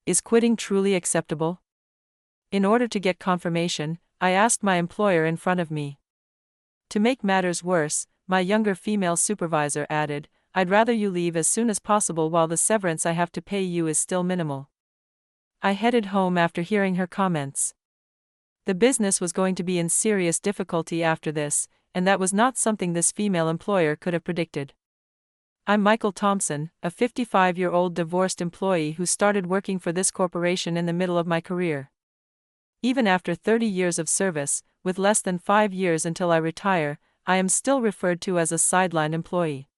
Is quitting truly acceptable? In order to get confirmation, I asked my employer in front of me. To make matters worse, my younger female supervisor added, "I'd rather you leave as soon as possible while the severance I have to pay you is still minimal." I headed home after hearing her comments. The business was going to be in serious difficulty after this, and that was not something this female employer could have predicted. I'm Michael Thompson, a 55-year-old divorced employee who started working for this corporation in the middle of my career. Even after 30 years of service, with less than 5 years until I retire, I am still referred to as a sideline employee.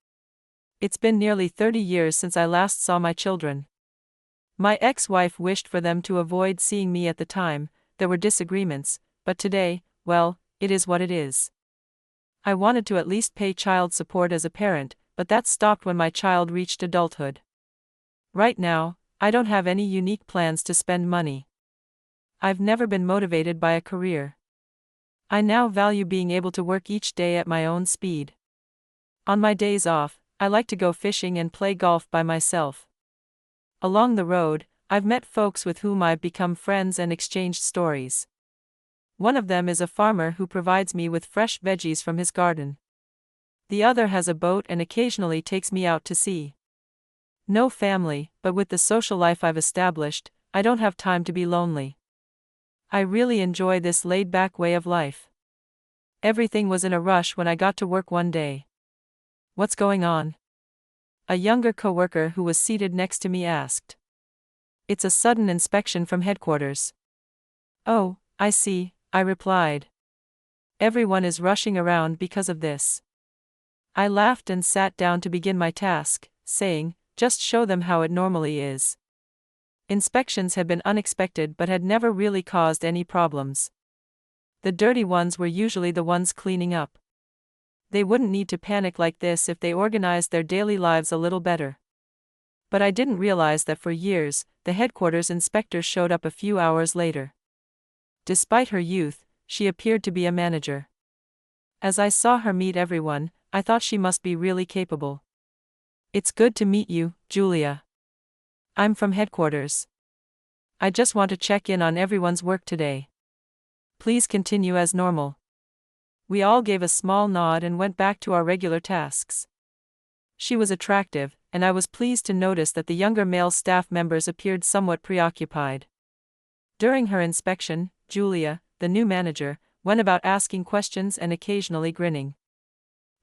It's been nearly 30 years since I last saw my children. My ex-wife wished for them to avoid seeing me at the time. There were disagreements, but today, well, it is what it is. I wanted to at least pay child support as a parent, but that stopped when my child reached adulthood. Right now, I don't have any unique plans to spend money. I've never been motivated by a career. I now value being able to work each day at my own speed. On my days off, I like to go fishing and play golf by myself. Along the road, I've met folks with whom I've become friends and exchanged stories. One of them is a farmer who provides me with fresh veggies from his garden. The other has a boat and occasionally takes me out to sea. No family, but with the social life I've established, I don't have time to be lonely. I really enjoy this laid-back way of life. Everything was in a rush when I got to work one day. "What's going on?" a younger coworker who was seated next to me asked. "It's a sudden inspection from headquarters." "Oh, I see," I replied. "Everyone is rushing around because of this." I laughed and sat down to begin my task, saying, "Just show them how it normally is." Inspections had been unexpected but had never really caused any problems. The dirty ones were usually the ones cleaning up. They wouldn't need to panic like this if they organized their daily lives a little better. But I didn't realize that for years, the headquarters inspector showed up a few hours later. Despite her youth, she appeared to be a manager. As I saw her meet everyone, I thought she must be really capable. "It's good to meet you, Julia. I'm from headquarters. I just want to check in on everyone's work today. Please continue as normal." We all gave a small nod and went back to our regular tasks. She was attractive, and I was pleased to notice that the younger male staff members appeared somewhat preoccupied. During her inspection, Julia, the new manager, went about asking questions and occasionally grinning.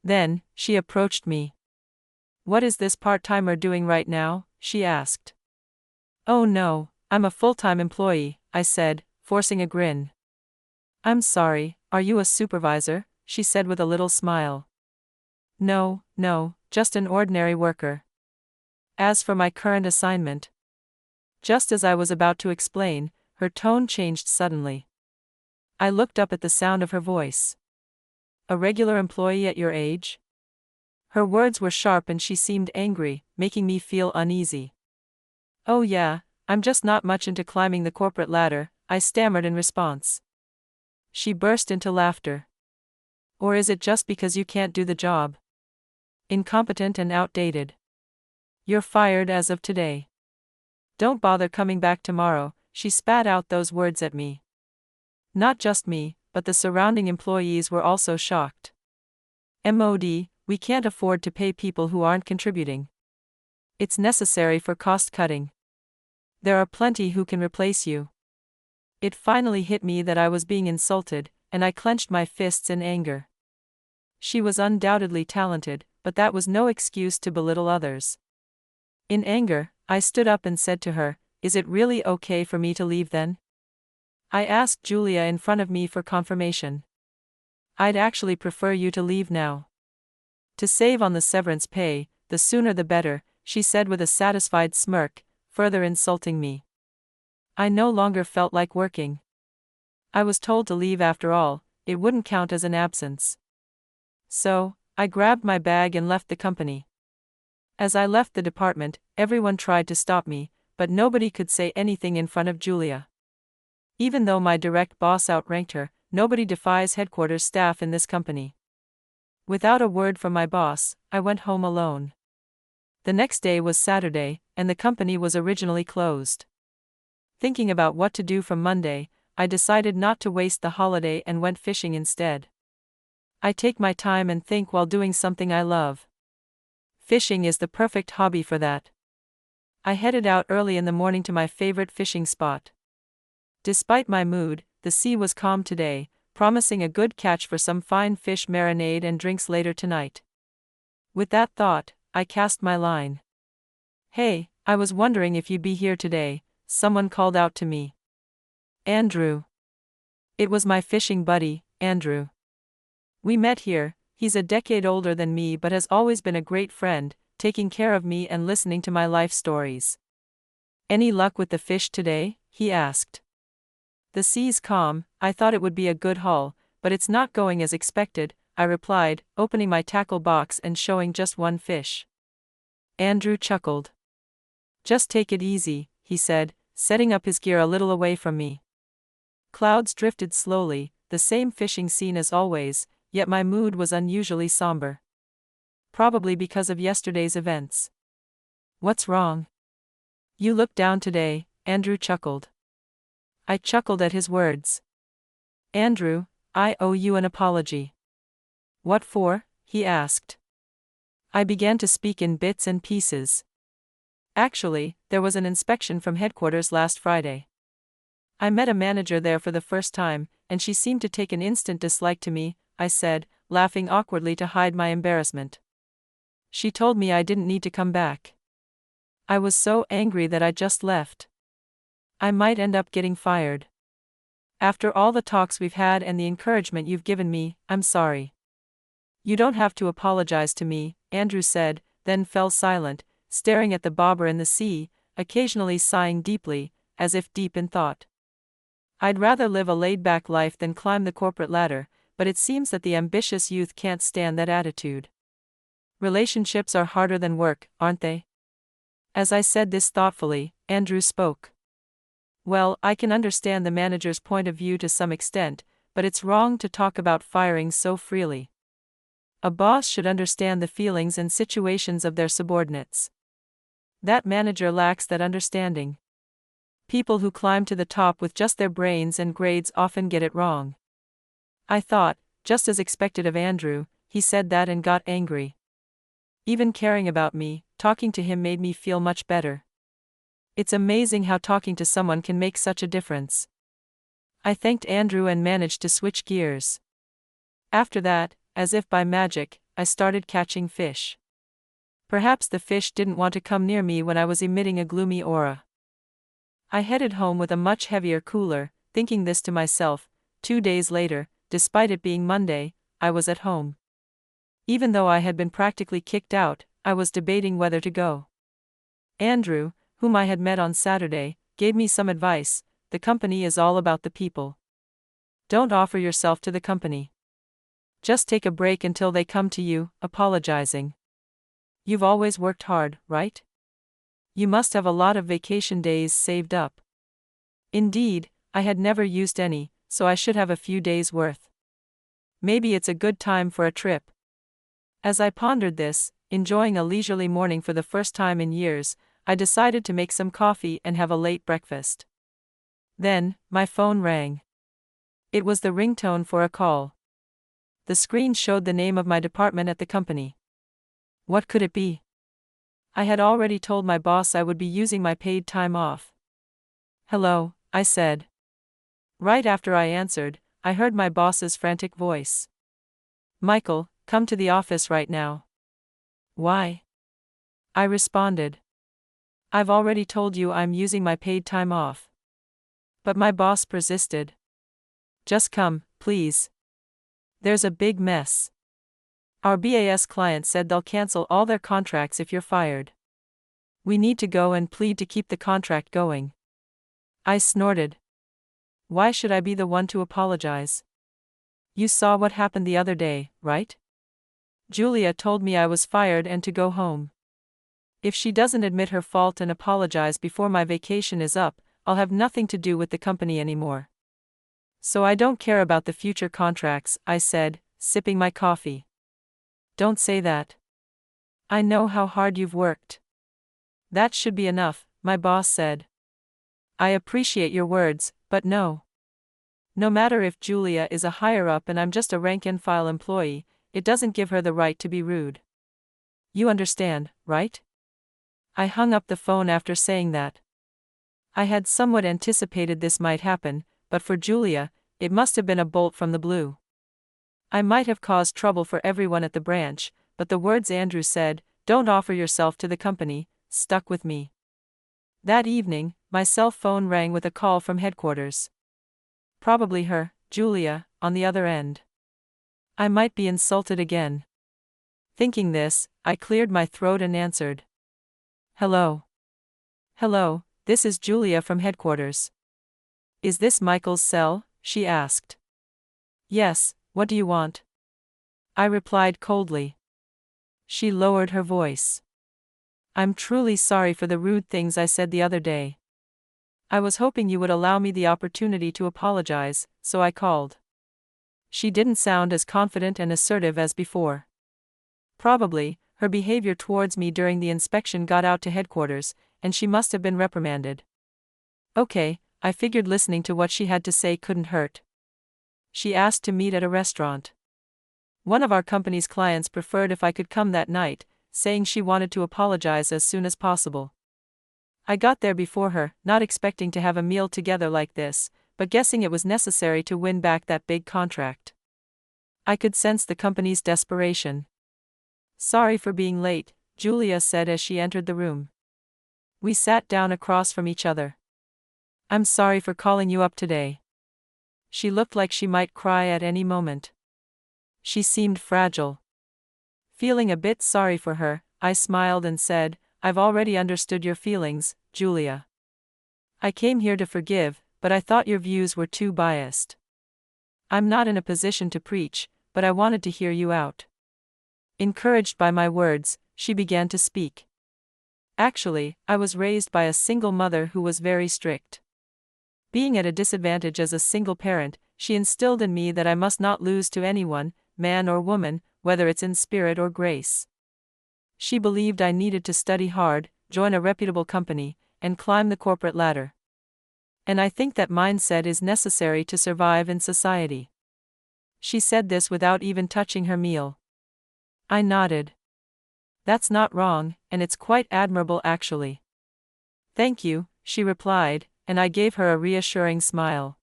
Then, she approached me. "What is this part-timer doing right now?" she asked. "Oh no, I'm a full-time employee," I said, forcing a grin. "I'm sorry, are you a supervisor?" she said with a little smile. No, just an ordinary worker." As for my current assignment. Just as I was about to explain, her tone changed suddenly. I looked up at the sound of her voice. "A regular employee at your age?" Her words were sharp and she seemed angry, making me feel uneasy. "Oh yeah, I'm just not much into climbing the corporate ladder," I stammered in response. She burst into laughter. "Or is it just because you can't do the job? Incompetent and outdated. You're fired as of today. Don't bother coming back tomorrow." She spat out those words at me. Not just me, but the surrounding employees were also shocked. We can't afford to pay people who aren't contributing. It's necessary for cost cutting. There are plenty who can replace you." It finally hit me that I was being insulted, and I clenched my fists in anger. She was undoubtedly talented, but that was no excuse to belittle others. In anger, I stood up and said to her, "Is it really okay for me to leave then?" I asked Julia in front of me for confirmation. "I'd actually prefer you to leave now. To save on the severance pay, the sooner the better," she said with a satisfied smirk, further insulting me. I no longer felt like working. I was told to leave after all, it wouldn't count as an absence. So, I grabbed my bag and left the company. As I left the department, everyone tried to stop me, but nobody could say anything in front of Julia. Even though my direct boss outranked her, nobody defies headquarters staff in this company. Without a word from my boss, I went home alone. The next day was Saturday, and the company was originally closed. Thinking about what to do from Monday, I decided not to waste the holiday and went fishing instead. I take my time and think while doing something I love. Fishing is the perfect hobby for that. I headed out early in the morning to my favorite fishing spot. Despite my mood, the sea was calm today, promising a good catch for some fine fish marinade and drinks later tonight. With that thought, I cast my line. "Hey, I was wondering if you'd be here today," someone called out to me. "Andrew." It was my fishing buddy, Andrew. We met here. He's a decade older than me but has always been a great friend, taking care of me and listening to my life stories. "Any luck with the fish today?" he asked. "The sea's calm. I thought it would be a good haul, but it's not going as expected," I replied, opening my tackle box and showing just one fish. Andrew chuckled. "Just take it easy," he said, setting up his gear a little away from me. Clouds drifted slowly, the same fishing scene as always, yet my mood was unusually somber. Probably because of yesterday's events. "What's wrong? You look down today," Andrew chuckled. I chuckled at his words. "Andrew, I owe you an apology." "What for?" he asked. I began to speak in bits and pieces. "Actually, there was an inspection from headquarters last Friday. I met a manager there for the first time, and she seemed to take an instant dislike to me," I said, laughing awkwardly to hide my embarrassment. "She told me I didn't need to come back. I was so angry that I just left. I might end up getting fired. After all the talks we've had and the encouragement you've given me, I'm sorry." "You don't have to apologize to me," Andrew said, then fell silent, staring at the bobber in the sea, occasionally sighing deeply, as if deep in thought. I'd rather live a laid-back life than climb the corporate ladder, but it seems that the ambitious youth can't stand that attitude. Relationships are harder than work, aren't they? As I said this thoughtfully, Andrew spoke. "Well, I can understand the manager's point of view to some extent, but it's wrong to talk about firing so freely. A boss should understand the feelings and situations of their subordinates. That manager lacks that understanding. People who climb to the top with just their brains and grades often get it wrong." I thought, just as expected of Andrew, he said that and got angry. Even caring about me, talking to him made me feel much better. It's amazing how talking to someone can make such a difference. I thanked Andrew and managed to switch gears. After that, as if by magic, I started catching fish. Perhaps the fish didn't want to come near me when I was emitting a gloomy aura. I headed home with a much heavier cooler, thinking this to myself. 2 days later, despite it being Monday, I was at home. Even though I had been practically kicked out, I was debating whether to go. Andrew, whom I had met on Saturday, gave me some advice. "The company is all about the people. Don't offer yourself to the company. Just take a break until they come to you, apologizing. You've always worked hard, right? You must have a lot of vacation days saved up." Indeed, I had never used any, so I should have a few days' worth. Maybe it's a good time for a trip. As I pondered this, enjoying a leisurely morning for the first time in years, I decided to make some coffee and have a late breakfast. Then, my phone rang. It was the ringtone for a call. The screen showed the name of my department at the company. What could it be? I had already told my boss I would be using my paid time off. "Hello," I said. Right after I answered, I heard my boss's frantic voice. "Michael, come to the office right now." "Why?" I responded. "I've already told you I'm using my paid time off." But my boss persisted. "Just come, please. There's a big mess. Our BAS client said they'll cancel all their contracts if you're fired. We need to go and plead to keep the contract going." I snorted. Why should I be the one to apologize? You saw what happened the other day, right? Julia told me I was fired and to go home. If she doesn't admit her fault and apologize before my vacation is up, I'll have nothing to do with the company anymore. So I don't care about the future contracts, I said, sipping my coffee. Don't say that. I know how hard you've worked. That should be enough, my boss said. I appreciate your words, but no. No matter if Julia is a higher-up and I'm just a rank-and-file employee, it doesn't give her the right to be rude. You understand, right? I hung up the phone after saying that. I had somewhat anticipated this might happen, but for Julia, it must have been a bolt from the blue. I might have caused trouble for everyone at the branch, but the words Andrew said, "Don't offer yourself to the company," stuck with me. That evening, my cell phone rang with a call from headquarters. Probably her, Julia, on the other end. I might be insulted again. Thinking this, I cleared my throat and answered. Hello. Hello, this is Julia from headquarters. Is this Michael's cell? She asked. Yes, what do you want? I replied coldly. She lowered her voice. I'm truly sorry for the rude things I said the other day. I was hoping you would allow me the opportunity to apologize, so I called. She didn't sound as confident and assertive as before. Probably, her behavior towards me during the inspection got out to headquarters, and she must have been reprimanded. Okay, I figured listening to what she had to say couldn't hurt. She asked to meet at a restaurant. One of our company's clients preferred if I could come that night, saying she wanted to apologize as soon as possible. I got there before her, not expecting to have a meal together like this, but guessing it was necessary to win back that big contract. I could sense the company's desperation. Sorry for being late, Julia said as she entered the room. We sat down across from each other. I'm sorry for calling you up today. She looked like she might cry at any moment. She seemed fragile. Feeling a bit sorry for her, I smiled and said, I've already understood your feelings, Julia. I came here to forgive, but I thought your views were too biased. I'm not in a position to preach, but I wanted to hear you out. Encouraged by my words, she began to speak. Actually, I was raised by a single mother who was very strict. Being at a disadvantage as a single parent, she instilled in me that I must not lose to anyone, man or woman, whether it's in spirit or grace. She believed I needed to study hard, join a reputable company, and climb the corporate ladder. And I think that mindset is necessary to survive in society. She said this without even touching her meal. I nodded. That's not wrong, and it's quite admirable actually. Thank you, she replied, and I gave her a reassuring smile.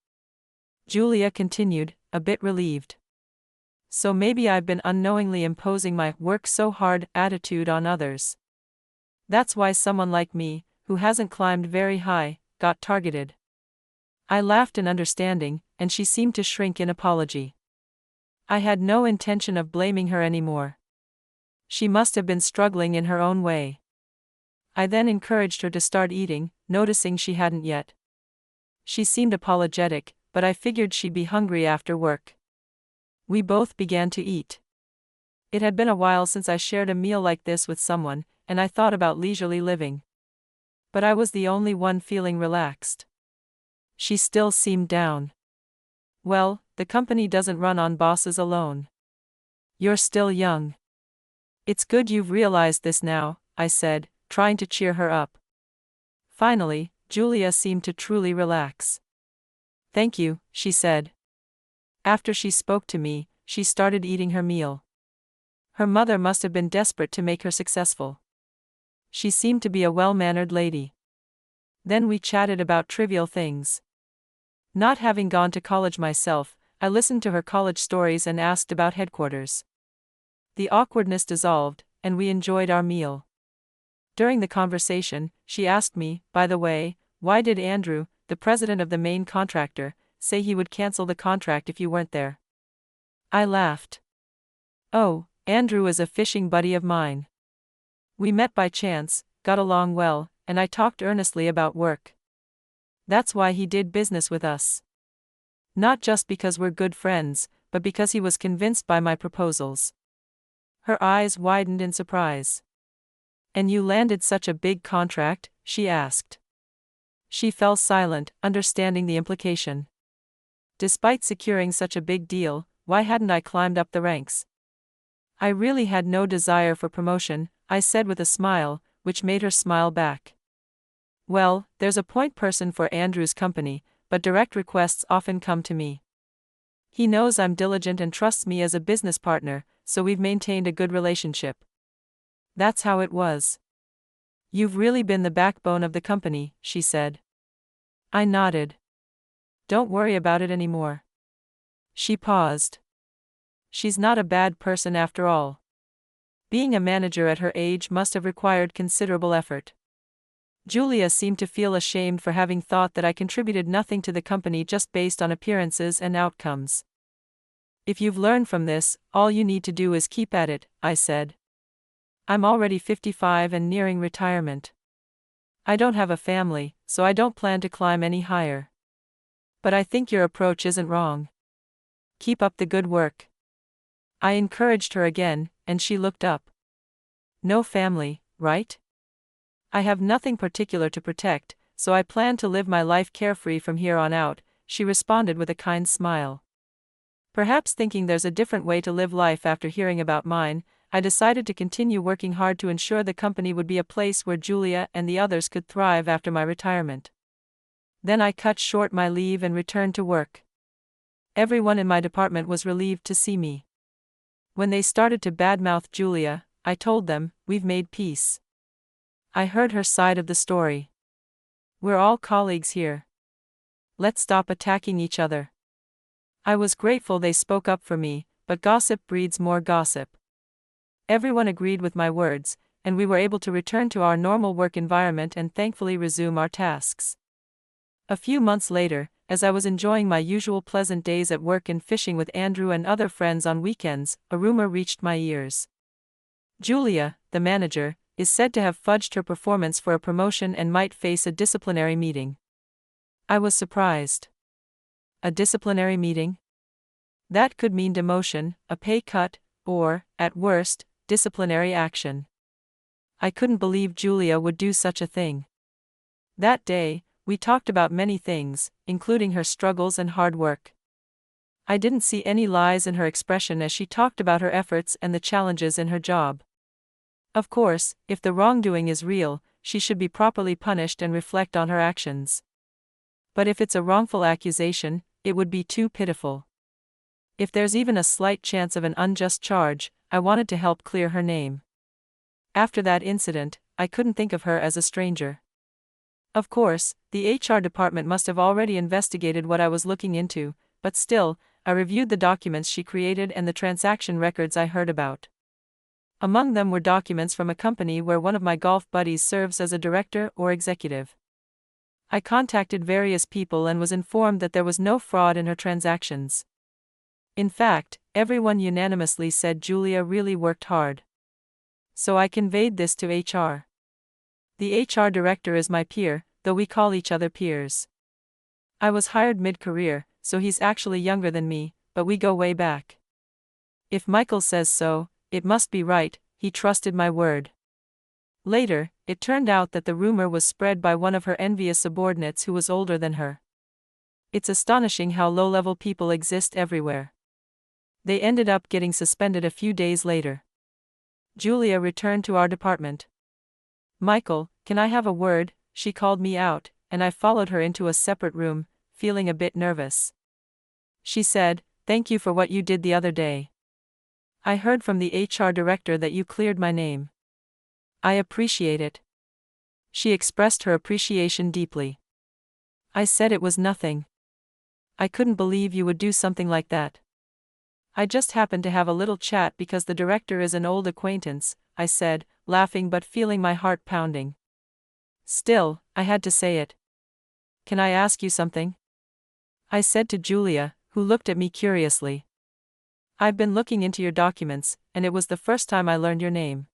Julia continued, a bit relieved. So maybe I've been unknowingly imposing my work so hard attitude on others. That's why someone like me, who hasn't climbed very high, got targeted. I laughed in understanding, and she seemed to shrink in apology. I had no intention of blaming her anymore. She must have been struggling in her own way. I then encouraged her to start eating, noticing she hadn't yet. She seemed apologetic, but I figured she'd be hungry after work. We both began to eat. It had been a while since I shared a meal like this with someone, and I thought about leisurely living. But I was the only one feeling relaxed. She still seemed down. Well, the company doesn't run on bosses alone. You're still young. It's good you've realized this now, I said, trying to cheer her up. Finally, Julia seemed to truly relax. Thank you, she said. After she spoke to me, she started eating her meal. Her mother must have been desperate to make her successful. She seemed to be a well-mannered lady. Then we chatted about trivial things. Not having gone to college myself, I listened to her college stories and asked about headquarters. The awkwardness dissolved, and we enjoyed our meal. During the conversation, she asked me, by the way, why did Andrew, the president of the main contractor, say he would cancel the contract if you weren't there? I laughed. Oh, Andrew is a fishing buddy of mine. We met by chance, got along well, and I talked earnestly about work. That's why he did business with us. Not just because we're good friends, but because he was convinced by my proposals. Her eyes widened in surprise. And you landed such a big contract? She asked. She fell silent, understanding the implication. Despite securing such a big deal, why hadn't I climbed up the ranks? I really had no desire for promotion, I said with a smile, which made her smile back. Well, there's a point person for Andrew's company, but direct requests often come to me. He knows I'm diligent and trusts me as a business partner, so we've maintained a good relationship. That's how it was. You've really been the backbone of the company, she said. I nodded. Don't worry about it anymore. She paused. She's not a bad person after all. Being a manager at her age must have required considerable effort. Julia seemed to feel ashamed for having thought that I contributed nothing to the company just based on appearances and outcomes. If you've learned from this, all you need to do is keep at it, I said. I'm already 55 and nearing retirement. I don't have a family, so I don't plan to climb any higher. But I think your approach isn't wrong. Keep up the good work. I encouraged her again, and she looked up. No family, right? I have nothing particular to protect, so I plan to live my life carefree from here on out, she responded with a kind smile. Perhaps thinking there's a different way to live life after hearing about mine, I decided to continue working hard to ensure the company would be a place where Julia and the others could thrive after my retirement. Then I cut short my leave and returned to work. Everyone in my department was relieved to see me. When they started to badmouth Julia, I told them, we've made peace. I heard her side of the story. We're all colleagues here. Let's stop attacking each other. I was grateful they spoke up for me, but gossip breeds more gossip. Everyone agreed with my words, and we were able to return to our normal work environment and thankfully resume our tasks. A few months later, as I was enjoying my usual pleasant days at work and fishing with Andrew and other friends on weekends, a rumor reached my ears. Julia, the manager, is said to have fudged her performance for a promotion and might face a disciplinary meeting. I was surprised. A disciplinary meeting? That could mean demotion, a pay cut, or, at worst, disciplinary action. I couldn't believe Julia would do such a thing. That day, we talked about many things, including her struggles and hard work. I didn't see any lies in her expression as she talked about her efforts and the challenges in her job. Of course, if the wrongdoing is real, she should be properly punished and reflect on her actions. But if it's a wrongful accusation, it would be too pitiful. If there's even a slight chance of an unjust charge, I wanted to help clear her name. After that incident, I couldn't think of her as a stranger. Of course, the HR department must have already investigated what I was looking into, but still, I reviewed the documents she created and the transaction records I heard about. Among them were documents from a company where one of my golf buddies serves as a director or executive. I contacted various people and was informed that there was no fraud in her transactions. In fact, everyone unanimously said Julia really worked hard. So I conveyed this to HR. The HR director is my peer, though we call each other peers. I was hired mid-career, so he's actually younger than me, but we go way back. If Michael says so, it must be right, he trusted my word. Later, it turned out that the rumor was spread by one of her envious subordinates who was older than her. It's astonishing how low-level people exist everywhere. They ended up getting suspended a few days later. Julia returned to our department. Michael, can I have a word? She called me out, and I followed her into a separate room, feeling a bit nervous. She said, "Thank you for what you did the other day. I heard from the HR director that you cleared my name. I appreciate it." She expressed her appreciation deeply. I said it was nothing. I couldn't believe you would do something like that. I just happened to have a little chat because the director is an old acquaintance, I said, laughing but feeling my heart pounding. Still, I had to say it. Can I ask you something? I said to Julia, who looked at me curiously. I've been looking into your documents, and it was the first time I learned your name.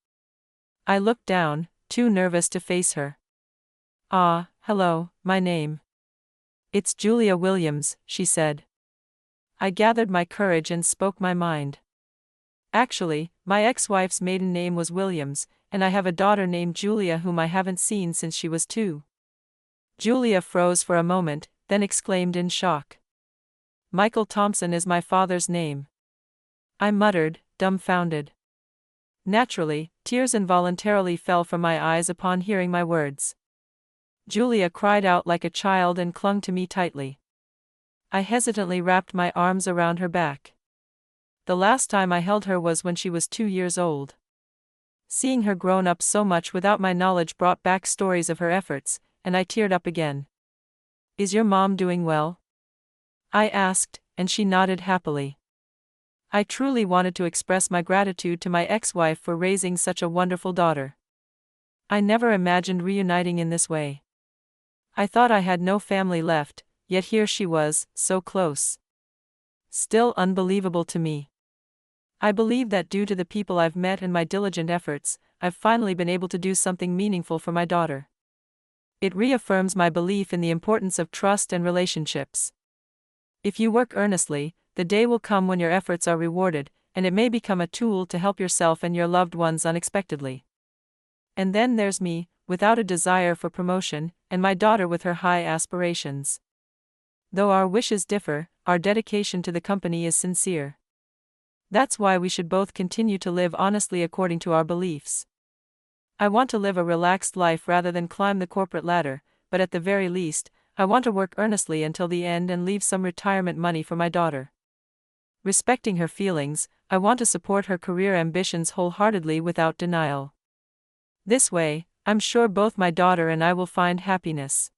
I looked down, too nervous to face her. Hello, my name. It's Julia Williams, she said. I gathered my courage and spoke my mind. Actually, my ex-wife's maiden name was Williams, and I have a daughter named Julia whom I haven't seen since she was 2. Julia froze for a moment, then exclaimed in shock. Michael Thompson is my father's name. I muttered, dumbfounded. Naturally, tears involuntarily fell from my eyes upon hearing my words. Julia cried out like a child and clung to me tightly. I hesitantly wrapped my arms around her back. The last time I held her was when she was 2 years old. Seeing her grown up so much without my knowledge brought back stories of her efforts, and I teared up again. "Is your mom doing well?" I asked, and she nodded happily. I truly wanted to express my gratitude to my ex-wife for raising such a wonderful daughter. I never imagined reuniting in this way. I thought I had no family left, yet here she was, so close. Still unbelievable to me. I believe that due to the people I've met and my diligent efforts, I've finally been able to do something meaningful for my daughter. It reaffirms my belief in the importance of trust and relationships. If you work earnestly, the day will come when your efforts are rewarded, and it may become a tool to help yourself and your loved ones unexpectedly. And then there's me, without a desire for promotion, and my daughter with her high aspirations. Though our wishes differ, our dedication to the company is sincere. That's why we should both continue to live honestly according to our beliefs. I want to live a relaxed life rather than climb the corporate ladder, but at the very least, I want to work earnestly until the end and leave some retirement money for my daughter. Respecting her feelings, I want to support her career ambitions wholeheartedly without denial. This way, I'm sure both my daughter and I will find happiness.